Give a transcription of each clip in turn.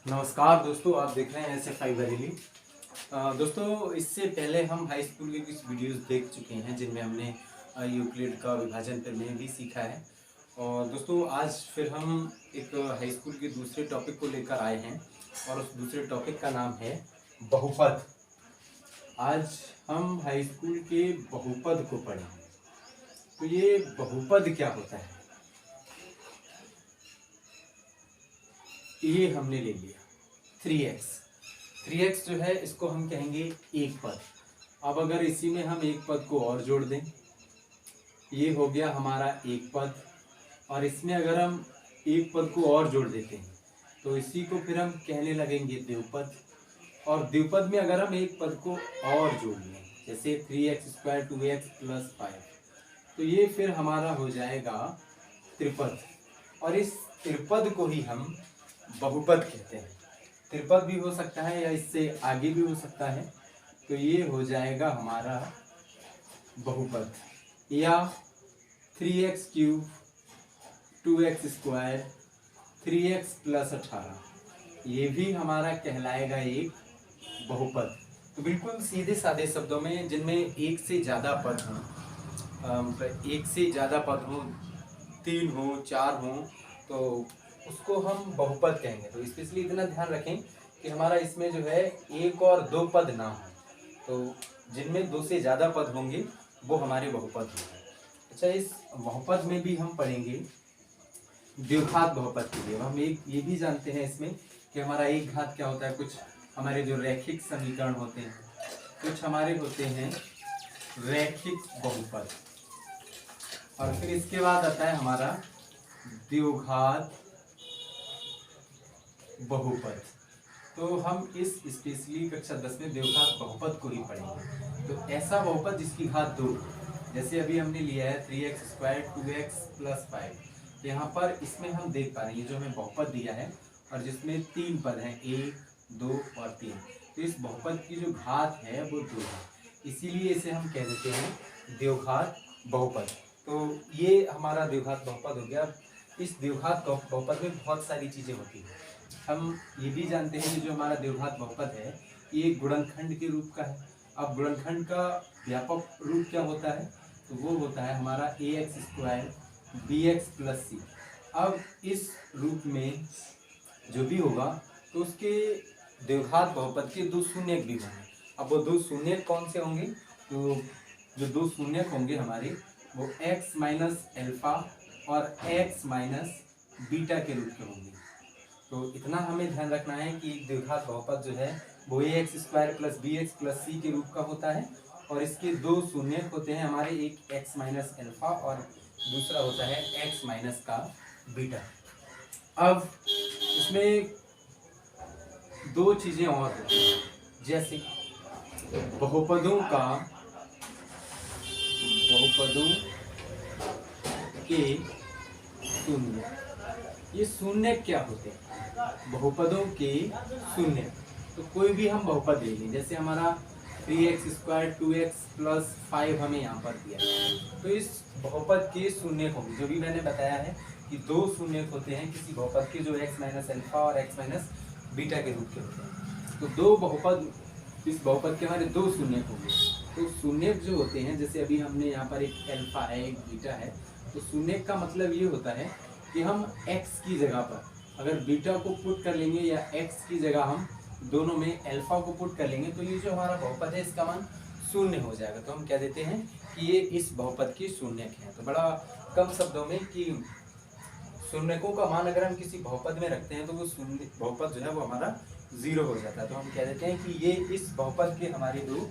नमस्कार दोस्तों, आप देख रहे हैं SFI बरेली। दोस्तों, इससे पहले हम हाई स्कूल के कुछ वीडियोस देख चुके हैं जिनमें हमने यूक्लिड का विभाजन करने भी सीखा है। और दोस्तों, आज फिर हम एक हाई स्कूल के दूसरे टॉपिक को लेकर आए हैं और उस दूसरे टॉपिक का नाम है बहुपद। आज हम हाई स्कूल के बहुपद को पढ़ेंगे। तो ये बहुपद क्या होता है, ये हमने ले लिया 3x। 3x जो है इसको हम कहेंगे एक पद। अब अगर इसी में हम एक पद को और जोड़ दें, ये हो गया हमारा एक पद। और इसमें अगर हम एक पद को और जोड़ देते हैं तो इसी को फिर हम कहने लगेंगे द्विपद। और द्विपद में अगर हम एक पद को और जोड़ लें, जैसे 3x² 2x + 5, तो ये फिर हमारा हो जाएगा त्रिपद। और इस त्रिपद को ही हम बहुपद कहते हैं। त्रिपद भी हो सकता है या इससे आगे भी हो सकता है। तो ये हो जाएगा हमारा बहुपद। या 3x³ 2x² 3x + 18, ये भी हमारा कहलाएगा एक बहुपद। तो बिल्कुल सीधे साधे शब्दों में, जिनमें एक से ज़्यादा पद हों, एक से ज़्यादा पद हों, 3 हो 4 हो, तो उसको हम बहुपद कहेंगे। तो स्पेशली इतना ध्यान रखें कि हमारा इसमें जो है एक और दो पद ना हो। तो जिनमें दो से ज़्यादा पद होंगे वो हमारे बहुपद होंगे। अच्छा, इस बहुपद में भी हम पढ़ेंगे द्विघात बहुपद के लिए। हम एक ये भी जानते हैं इसमें कि हमारा एक घात क्या होता है। कुछ हमारे जो रैखिक समीकरण होते हैं, कुछ हमारे होते हैं रैखिक बहुपद। और फिर इसके बाद आता है हमारा द्विघात बहुपद। तो हम इस स्पेशली कक्षा 10 में द्विघात बहुपद को ही पढ़ेंगे। तो ऐसा बहुपद जिसकी घात 2, जैसे अभी हमने लिया है 3x² 2x + 5। यहाँ पर इसमें हम देख पा रहे हैं ये जो हमें बहुपद दिया है और जिसमें 3 पद हैं, 1 2 और 3। तो इस बहुपद की जो घात है वो 2 है, इसीलिए इसे हम कह देते हैं द्विघात बहुपद। तो ये हमारा द्विघात बहुपद हो गया। इस द्विघात बहुपद में बहुत सारी चीज़ें होती हैं। हम ये भी जानते हैं कि जो हमारा द्विघात बहुपद है ये गुणनखंड के रूप का है। अब गुणनखंड का व्यापक रूप क्या होता है, तो वो होता है हमारा ax² bx + c। अब इस रूप में जो भी होगा तो उसके द्विघात बहुपद के दो शून्यक भी होंगे। अब वो दो शून्यक कौन से होंगे, तो जो दो शून्यक होंगे हमारे वो x - अल्फा और x - बीटा के रूप के होंगे। तो इतना हमें ध्यान रखना है कि द्विघात बहुपद जो है वो ax² + bx + c के रूप का होता है। और इसके दो शून्यक होते हैं हमारे, एक x - अल्फा और दूसरा होता है x - बीटा। अब इसमें दो चीज़ें और होती हैं, जैसे बहुपदों के शून्य। ये शून्य क्या होते हैं, बहुपदों के शून्य। तो कोई भी हम बहुपद ले लें, जैसे हमारा 3x² 2x + 5 हमें यहाँ पर दिया है। तो इस बहुपद के शून्य होंगे, जो भी मैंने बताया है कि दो शून्य होते हैं किसी बहुपद के, जो x - अल्फा और x - बीटा के रूप के होते हैं। तो दो बहुपद, इस बहुपद के हमारे दो शून्य होंगे। तो शून्य जो होते हैं, जैसे अभी हमने यहाँ पर एक अल्फा है एक बीटा है, तो शून्य का मतलब ये होता है कि हम x की जगह पर अगर बीटा को पुट कर लेंगे या x की जगह हम दोनों में अल्फा को पुट कर लेंगे, तो ये जो हमारा बहुपद है इसका मान शून्य हो जाएगा। तो हम कह देते हैं कि ये इस बहुपद की शून्यक है। तो बड़ा कम शब्दों में कि शून्यकों का मान अगर हम किसी बहुपद में रखते हैं तो वो शून्य बहुपद जो है वो हमारा 0 हो जाता है। तो हम कह देते हैं कि ये इस बहुपद के हमारे दो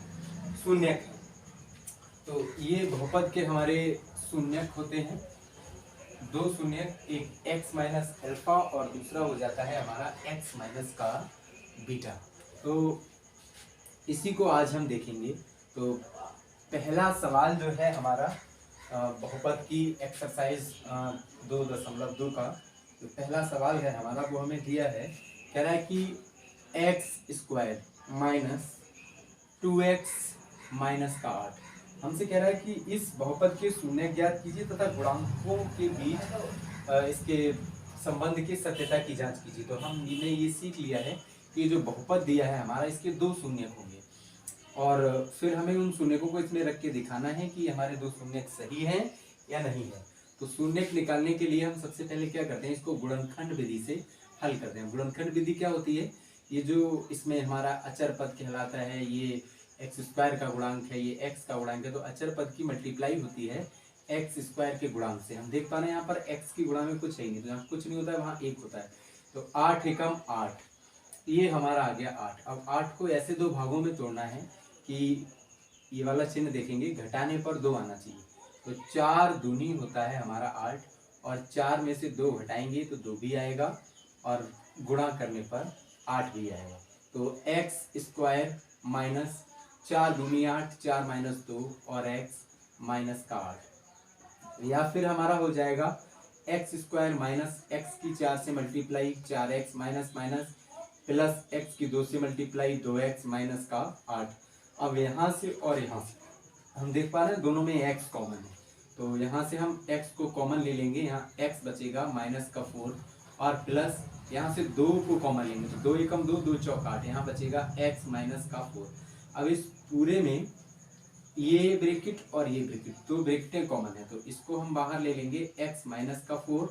शून्यक हैं। तो ये बहुपद के हमारे शून्यक होते हैं, दो शून्यक, एक x - अल्फा और दूसरा हो जाता है हमारा x - बीटा। तो इसी को आज हम देखेंगे। तो पहला सवाल जो है हमारा बहुपद की एक्सरसाइज 2.2 का जो पहला सवाल है हमारा, वो हमें दिया है, कह रहा है कि x² - 2x - 8 हमसे कह रहा है कि इस बहुपद के शून्य ज्ञात कीजिए तथा गुणांकों के बीच इसके संबंध की सत्यता की जांच कीजिए। तो हमने ये सीख लिया है कि जो बहुपद दिया है हमारा, इसके दो शून्यक होंगे और फिर हमें उन शून्यकों को इसमें रख के दिखाना है कि हमारे दो शून्यक सही हैं या नहीं है। तो शून्यक निकालने के लिए हम सबसे पहले क्या करते हैं, इसको गुणनखंड विधि से हल करते हैं। गुणनखंड विधि क्या होती है, ये जो इसमें हमारा अचर पद कहलाता है, ये एक्स स्क्वायर का गुणांक है, ये एक्स का गुणांक है, तो अचर पद की मल्टीप्लाई होती है एक्स स्क्वायर के गुणांक से। हम देख पा रहे हैं यहाँ पर एक्स की गुणा में कुछ है नहीं, तो यहाँ कुछ नहीं होता है, वहाँ एक होता है। तो 8 एकम 8, ये हमारा आ गया 8। अब 8 को ऐसे दो भागों में तोड़ना है कि ये वाला चिन्ह देखेंगे, घटाने पर 2 आना चाहिए। तो 4 दूनी होता है हमारा 8 और 4 में से 2 घटाएंगे तो 2 भी आएगा और गुणा करने पर 8 भी आएगा। तो एक्स स्क्वायर माइनस 4 दूनी 8, 4 माइनस 2 और एक्स माइनस का 8, या फिर हमारा हो जाएगा एक्स स्क्वायर माइनस एक्स की 4 से multiply 4x minus minus plus x की 2 से मल्टीप्लाई 2x माइनस का 8। अब यहाँ से और यहाँ से हम देख पा रहे हैं दोनों में x कॉमन है, तो यहाँ से हम x को कॉमन ले लेंगे, यहाँ x बचेगा माइनस का 4 और प्लस यहाँ से 2 को कॉमन लेंगे, तो 2 एकम 2, 2 चौक 8, यहाँ बचेगा x माइनस का 4। अब इस पूरे में ये ब्रैकेट और ये ब्रैकेट, दो ब्रैकेटें कॉमन है, तो इसको हम बाहर ले लेंगे x माइनस का 4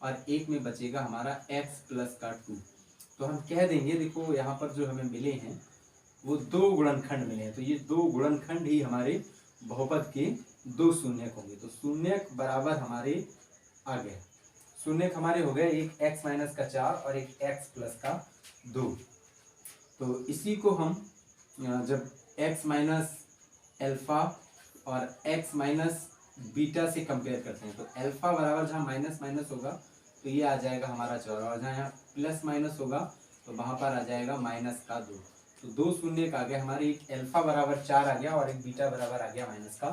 और एक में बचेगा हमारा x प्लस का 2। तो हम कह देंगे, देखो यहाँ पर जो हमें मिले हैं वो दो गुणनखंड मिले हैं, तो ये दो गुणनखंड ही हमारे बहुपद के दो शून्यक होंगे। तो शून्यक बराबर हमारे आ गए, शून्यक हमारे हो गए एक x माइनस का 4 और एक x प्लस का 2। तो इसी को हम जब x माइनस एल्फा और x माइनस बीटा से कंपेयर करते हैं, तो एल्फा बराबर जहाँ माइनस माइनस होगा तो ये आ जाएगा हमारा 4 और जहाँ यहाँ प्लस माइनस होगा तो वहाँ पर आ जाएगा माइनस का 2। तो दो शून्यक आ गए हमारे, एक एल्फा बराबर 4 आ गया और एक बीटा बराबर आ गया माइनस का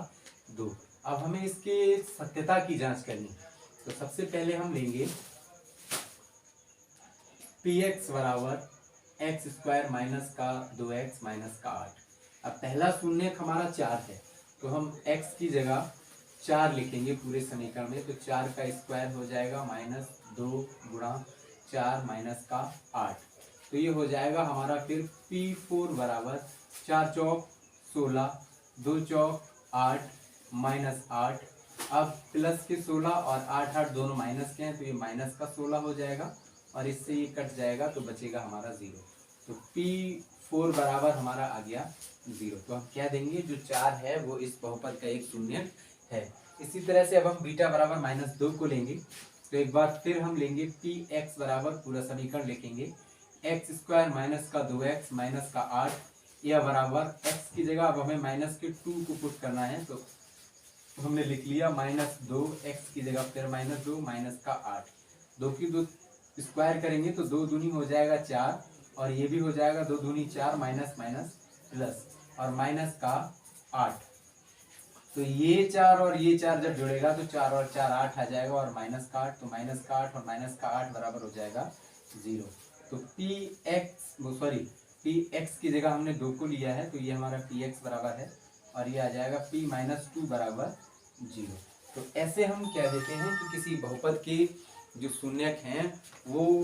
2। अब हमें इसके सत्यता की जांच करनी, तो सबसे पहले हम लेंगे px बराबर एक्स स्क्वायर माइनस का 2x माइनस का 8। अब पहला शून्यक हमारा 4 है, तो हम x की जगह 4 लिखेंगे पूरे समीकरण में, तो 4 का स्क्वायर हो जाएगा माइनस 2 गुणा 4 माइनस का 8। तो ये हो जाएगा हमारा फिर P4 बराबर 4 चौक 16, 2 चौक 8 माइनस 8। अब प्लस के 16 और 8 8 दोनों माइनस के हैं, तो ये माइनस का 16 हो जाएगा और इससे ये कट जाएगा तो बचेगा हमारा 0। तो P4 बराबर हमारा आ गया 0। तो हम क्या देंगे, जो 4 है वो इस बहुपद का एक शून्यक है। इसी तरह से अब हम बीटा बराबर माइनस 2 को लेंगे, तो एक बार फिर हम लेंगे px बराबर पूरा समीकरण लिखेंगे एक्स स्क्वायर माइनस का 2x माइनस का 8 या बराबर x की जगह अब हमें माइनस के 2 को पुट करना है, तो हमने लिख लिया माइनस 2, x की जगह फिर माइनस 2 माइनस का 8। 2 की 2 स्क्वायर करेंगे तो 2 दूनी हो जाएगा 4 और ये भी हो जाएगा 2 दूनी 4 माइनस माइनस प्लस और माइनस का 8। तो ये 4 और ये 4 जब जुड़ेगा तो 4 और 4 8 आ जाएगा और माइनस का 8, तो माइनस का 8 और माइनस का 8 बराबर हो जाएगा 0। तो px की जगह हमने 2 को लिया है, तो ये हमारा px बराबर है और ये आ जाएगा p माइनस 2 बराबर 0। तो ऐसे हम कह देते हैं कि किसी बहुपद के जो शून्यक हैं वो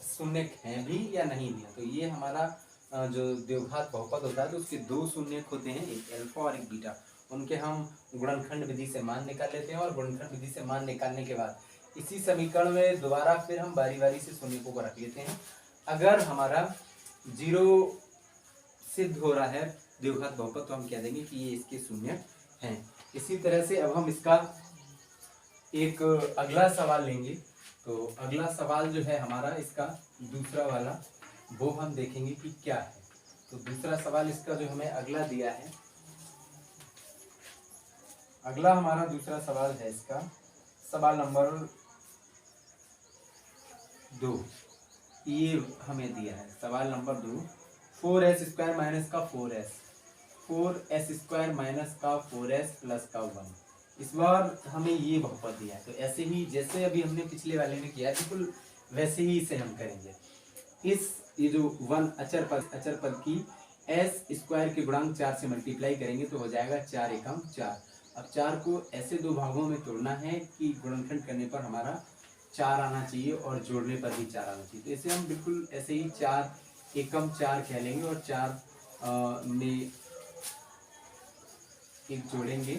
शून्यक हैं भी या नहीं भी है। तो ये हमारा जो द्विघात बहुपद होता है तो उसके दो शून्यक होते हैं, एक अल्फा और एक बीटा। उनके हम गुणनखंड विधि से मान निकाल लेते हैं और गुणनखंड विधि से मान निकालने के बाद इसी समीकरण में दोबारा फिर हम बारी बारी से शून्यकों को रख लेते हैं। अगर हमारा 0 सिद्ध हो रहा है द्विघात बहुपद तो हम कह देंगे कि ये इसके शून्यक हैं। इसी तरह से अब हम इसका एक अगला सवाल लेंगे, तो अगला सवाल जो है हमारा इसका दूसरा वाला, वो हम देखेंगे कि क्या है। तो दूसरा सवाल इसका जो हमें अगला दिया है, अगला हमारा दूसरा सवाल है इसका सवाल नंबर 2। ये हमें दिया है सवाल नंबर 2, 4s स्क्वायर माइनस का 4s स्क्वायर माइनस का 4s प्लस का 1। इस बार हमें ये बहुपद दिया है, तो ऐसे ही जैसे अभी हमने पिछले वाले में किया बिल्कुल वैसे ही इसे हम करेंगे। ये जो 1 अचर पद की s स्क्वायर के गुणांक 4 से मल्टीप्लाई करेंगे तो हो जाएगा 4 एकम 4। अब 4 को ऐसे दो भागों में तोड़ना है कि गुणनखंड करने पर हमारा 4 आना चाहिए और जोड़ने पर भी 4 आना चाहिए। तो इसे हम बिल्कुल ऐसे ही 4 एकम 4 कह लेंगे और 4 में एक जोड़ेंगे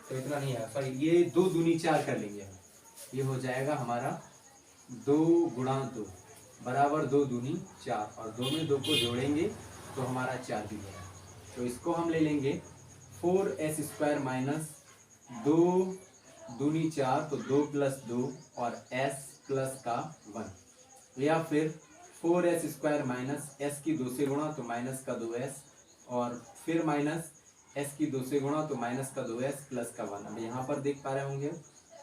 तो इतना नहीं आएगा, सॉरी ये 2 दूनी 4 कर लेंगे हम। ये हो जाएगा हमारा 2 गुणा 2 बराबर 2 दूनी 4 और 2 में 2 को जोड़ेंगे तो हमारा 4 भी होगा। तो इसको हम ले लेंगे 4s स्क्वायर माइनस 2 दूनी 4 तो 2 प्लस 2 और s प्लस का 1, या फिर 4s स्क्वायर माइनस s की 2 से गुणा तो माइनस का 2s और फिर माइनस s की 2 से गुणा तो माइनस का 2s प्लस का 1। अब यहाँ पर देख पा रहे होंगे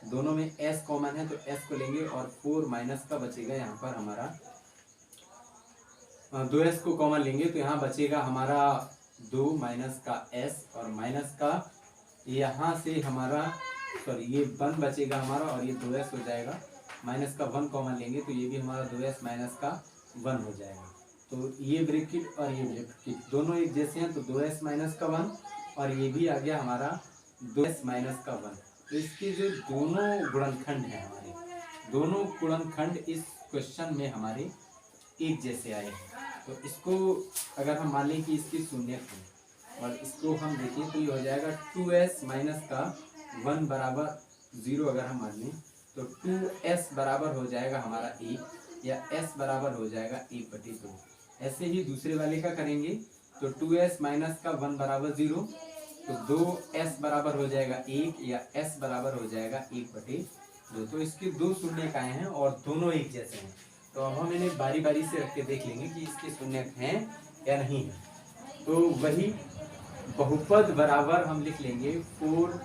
दोनों में s कॉमन है तो s को लेंगे और 4 माइनस का बचेगा यहाँ पर हमारा 2s को कॉमन लेंगे तो यहाँ बचेगा हमारा 2 माइनस का s और माइनस का यहाँ से हमारा सॉरी ये 1 बचेगा हमारा और ये 2s हो जाएगा, माइनस का 1 कॉमन लेंगे तो ये भी हमारा 2s माइनस का 1 हो जाएगा। तो ये ब्रैकेट और ये ब्रैकेट दोनों एक जैसे हैं तो 2s माइनस का 1 और ये भी आ गया हमारा 2s माइनस का 1। तो इसके जो दोनों गुणनखंड हैं हमारे, दोनों गुणनखंड इस क्वेश्चन में हमारे एक जैसे आए हैं। तो इसको अगर हम मान लें कि इसकी शून्यक है और इसको हम देखें तो ये हो जाएगा 2s माइनस का 1 बराबर 0। अगर हम मान लें तो 2s बराबर हो जाएगा हमारा 1 या s बराबर हो जाएगा 1/2। ऐसे ही दूसरे वाले का करेंगे तो 2s माइनस का 1 बराबर 0 तो 2s बराबर हो जाएगा 1 या s बराबर हो जाएगा 1/2। तो इसके 2 शून्यक आए हैं और दोनों एक जैसे हैं। तो अब हम इन्हें बारी बारी से रख के देख लेंगे कि इसके शून्यक हैं या नहीं है। तो वही बहुपद बराबर हम लिख लेंगे 4,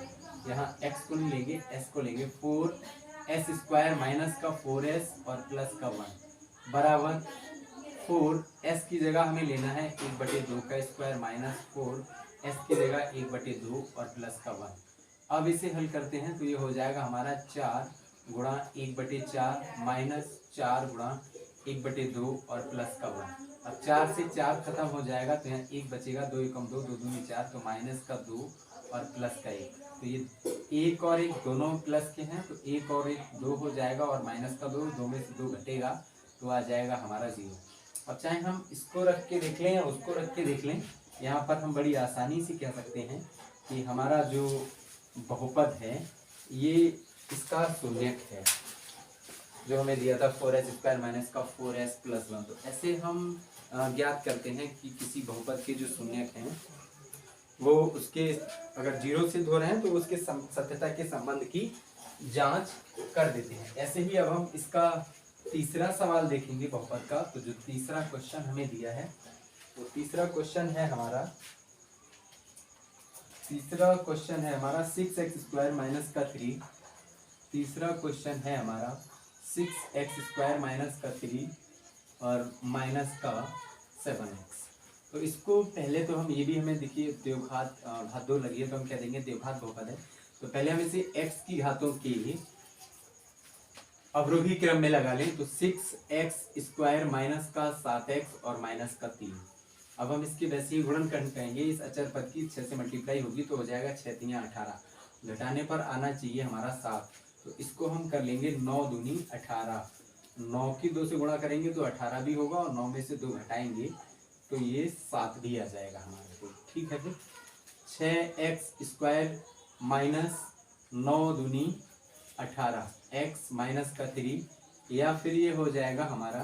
यहाँ x को नहीं लेंगे s को लेंगे 4s स्क्वायर माइनस का 4s और प्लस का 1 बराबर 4s की जगह हमें लेना है 1/2 का स्क्वायर माइनस 4s की जगह 1/2 और प्लस का 1। अब इसे हल करते हैं तो ये हो जाएगा हमारा 4 गुणा 1/4 माइनस 4 गुणा 1/2 और प्लस का 1। अब 4 से 4 खत्म हो जाएगा तो यहाँ 1 बचेगा, 2 एकम 2 2 दूनी 4 तो माइनस का 2 और प्लस का 1। तो ये 1 और 1 दोनों प्लस के हैं तो 1 और 1 2 हो जाएगा और माइनस का 2, 2 में से 2 घटेगा तो आ जाएगा हमारा 0। अब चाहे हम इसको रख के देख लें या उसको रख के देख लें, यहाँ पर हम बड़ी आसानी से कह सकते हैं कि हमारा जो बहुपद है ये इसका शून्यक है जो हमें दिया था 4s स्क्वायर माइनस का 4s प्लस 1। तो ऐसे हम ज्ञात करते हैं कि किसी बहुपद के जो शून्यक हैं वो उसके अगर 0 से धो रहे हैं तो उसके सत्यता के संबंध की जांच कर देते हैं। ऐसे ही अब हम इसका तीसरा सवाल देखेंगे बहुपद का। तो जो तीसरा क्वेश्चन हमें दिया है तो तीसरा क्वेश्चन है हमारा 6x स्क्वायर माइनस का 3। तीसरा क्वेश्चन है हमारा 6x स्क्वायर माइनस का 3 और माइनस का 7x। तो इसको पहले तो हम ये भी हमें देखिए द्विघात घात 2 लगी है तो हम कह देंगे द्विघात बहुपद है। तो पहले हम इसे x की घातों के अवरोही क्रम में लगा लें तो 6x स्क्वायर माइनस का 7x और माइनस का 3। अब हम इसके वैसे ही गुणनखंड कहेंगे, इस अचर पद की 6 से मल्टीप्लाई होगी तो हो जाएगा 6 3 18, घटाने पर आना चाहिए हमारा 7। तो इसको हम कर लेंगे 9 दूनी 18, 9 की 2 से गुणा करेंगे तो 18 भी होगा और 9 में से 2 घटाएंगे तो ये 7 भी आ जाएगा हमारे को। ठीक है, फिर 6x स्क्वायर माइनस 9 दूनी 18 x माइनस का 3 या फिर ये हो जाएगा हमारा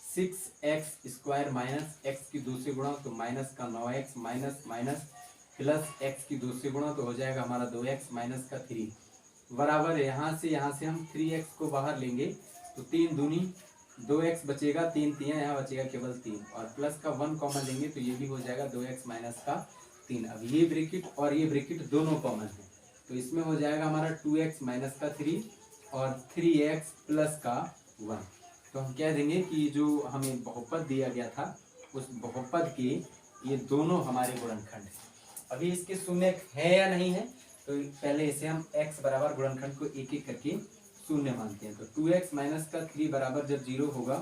6x स्क्वायर माइनस x की 2 से गुणा तो माइनस का 9x minus minus plus x की 2 से गुणा तो हो जाएगा हमारा 2x माइनस का 3 बराबर है यहाँ से हम 3x को बाहर लेंगे तो 3 दूनी 2x बचेगा, 3 3 यहाँ बचेगा केवल 3 और प्लस का 1 कॉमन लेंगे तो ये भी हो जाएगा 2x माइनस का 3। अब ये ब्रैकेट और ये ब्रैकेट दोनों कॉमन है तो इसमें हो जाएगा हमारा 2x माइनस का 3 और 3x प्लस का 1। तो हम कह देंगे कि जो हमें बहुपद दिया गया था उस बहुपद के ये दोनों हमारे गुणनखंड हैं। अभी इसके शून्यक है या नहीं है तो पहले इसे हम x बराबर गुणनखंड को एक एक करके शून्य मानते हैं। तो 2x माइनस का 3 बराबर जब 0 होगा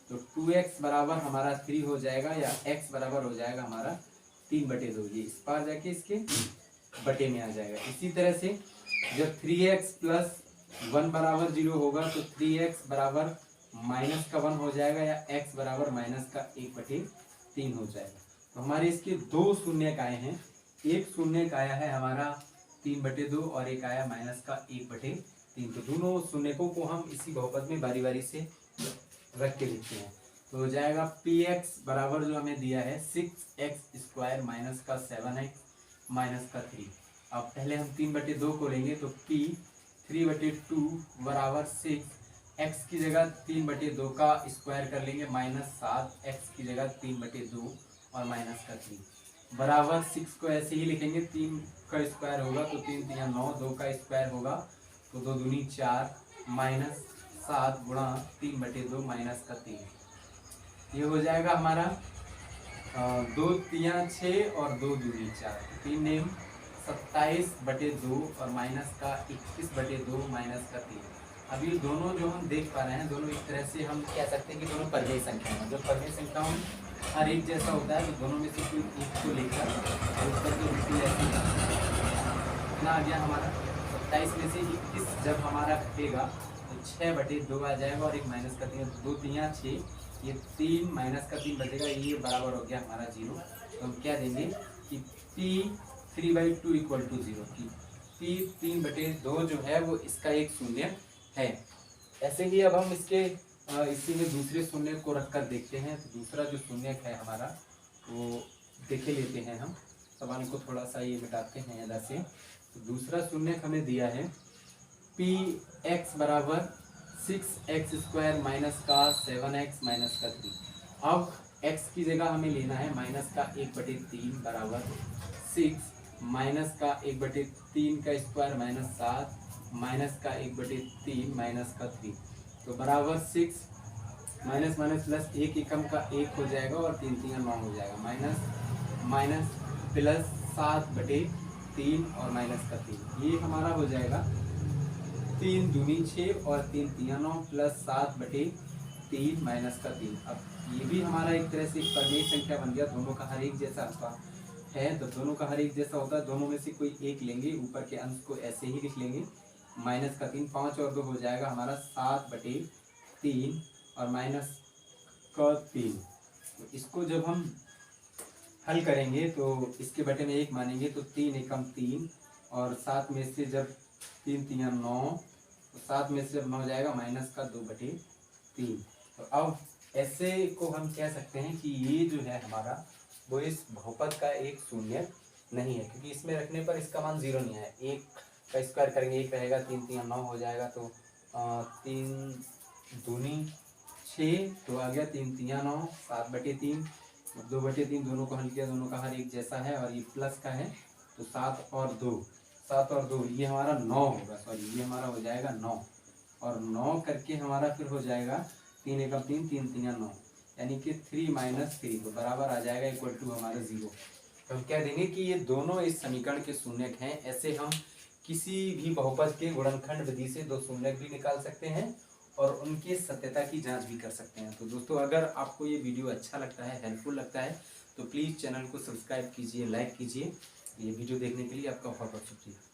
तो 2x बराबर हमारा 3 हो जाएगा या x बराबर हो जाएगा हमारा 3/2। ये इस पार जाके इसके बटे में आ जाएगा। इसी तरह से जब 3x प्लस 1 बराबर 0 होगा तो 3x बराबर माइनस का 1 हो जाएगा, या x बराबर माइनस का 1/3 हो जाएगा। तो हमारे इसके दो शून्यक आए हैं, एक शून्यक आया है हमारा 3/2 और एक आया माइनस का 1/3। तो दोनों शून्यकों को हम इसी बहुपद में बारी बारी से रख के लिखते हैं। तो हो जाएगा px बराबर जो हमें दिया है 6x² माइनस का 7x माइनस का 3। अब पहले हम 3/2 को लेंगे तो p 3/2 बराबर 6, x की जगह 3/2 का स्क्वायर कर लेंगे माइनस 7, x की जगह 3/2 और माइनस का 3 बराबर 6 को ऐसे ही लिखेंगे, 3 का स्क्वायर होगा तो 3 3 9, 2 का स्क्वायर होगा तो 2 दूनी 4 माइनस 7 गुणा 3/2 माइनस का 3। ये हो जाएगा हमारा 2 3 6 और 2 दूनी 4, 3 नेम 27/2 और माइनस का 21/2 माइनस का 3। अब ये दोनों जो हम देख पा रहे हैं, दोनों इस तरह से हम कह सकते हैं कि दोनों परिमेय संख्या हैं। जब परिमेय संख्या हर एक जैसा होता है तो दोनों में से कोई एक को लेकर उत्तर की वृत्ति ऐसी कितना आ गया हमारा 27 में से 21 जब हमारा घटेगा तो 6/2 आ जाएगा और एक माइनस का 3, 2 3 6, ये 3 माइनस का 3 बचेगा, ये बराबर हो गया हमारा 0। तो हम क्या देंगे कि p 3/2 इक्वल टू 0, की p 3/2 जो है वो इसका एक शून्य है। ऐसे ही अब हम इसके इसी में दूसरे शून्य को रखकर देखते हैं। तो दूसरा जो शून्य है हमारा वो देखे लेते हैं हम, सवाल को थोड़ा सा ये मिटाते हैं इधर से। तो दूसरा शून्य हमें दिया है px बराबर 6x² माइनस का 7x माइनस का 3। अब x की जगह हमें लेना है माइनस का 1/3 बराबर 6 माइनस का 1/3 का स्क्वायर माइनस 7 माइनस का 1/3 माइनस का 3। तो बराबर 6 माइनस माइनस प्लस 1 एकम का 1 हो जाएगा और 3 3 9 हो जाएगा, माइनस माइनस प्लस 7/3 और माइनस का 3। ये हमारा हो जाएगा 3 दूनी 6 और 3 3 9 प्लस 7/3 माइनस का 3। अब ये भी हमारा एक तरह से परिमेय संख्या बन गया, दोनों का हर एक जैसा होता है। तो दोनों का हर एक जैसा होता है, दोनों में से कोई एक लेंगे, ऊपर के अंश को ऐसे ही लिख लेंगे माइनस का 3, 5 और 2 हो जाएगा हमारा 7/3 और माइनस का 3। तो इसको जब हम हल करेंगे तो इसके बटे में 1 मानेंगे तो 3 एकम 3 और 7 में से जब 3 3 9, तो 7 में से जब 9 जाएगा माइनस का 2/3। तो अब ऐसे को हम कह सकते हैं कि ये जो है हमारा वो इस बहुपद का एक शून्य नहीं है, क्योंकि इसमें रखने पर इसका मान 0 नहीं है। 1 का स्क्वायर करेंगे 1 रहेगा, 3 3 9 हो जाएगा तो 3 दूनी 6, तो आ गया 3 3 9 7/3, 2/3 दोनों को हल किया, दोनों का हर एक जैसा है और ये प्लस का है तो 7 और 2 ये हमारा 9 होगा, सॉरी ये हमारा हो जाएगा 9 और 9 करके हमारा फिर हो जाएगा 3 एकम 3 3 3 9, यानी कि 3 - 3 तो बराबर आ जाएगा इक्वल टू हमारा 0। तो हम कह देंगे कि ये दोनों इस समीकरण के शून्यक हैं। ऐसे हम किसी भी बहुपद के गुणनखंड विधि से दो शून्यक भी निकाल सकते हैं और उनकी सत्यता की जांच भी कर सकते हैं। तो दोस्तों अगर आपको ये वीडियो अच्छा लगता है, हेल्पफुल लगता है तो प्लीज़ चैनल को सब्सक्राइब कीजिए, लाइक कीजिए। ये वीडियो देखने के लिए आपका बहुत बहुत शुक्रिया।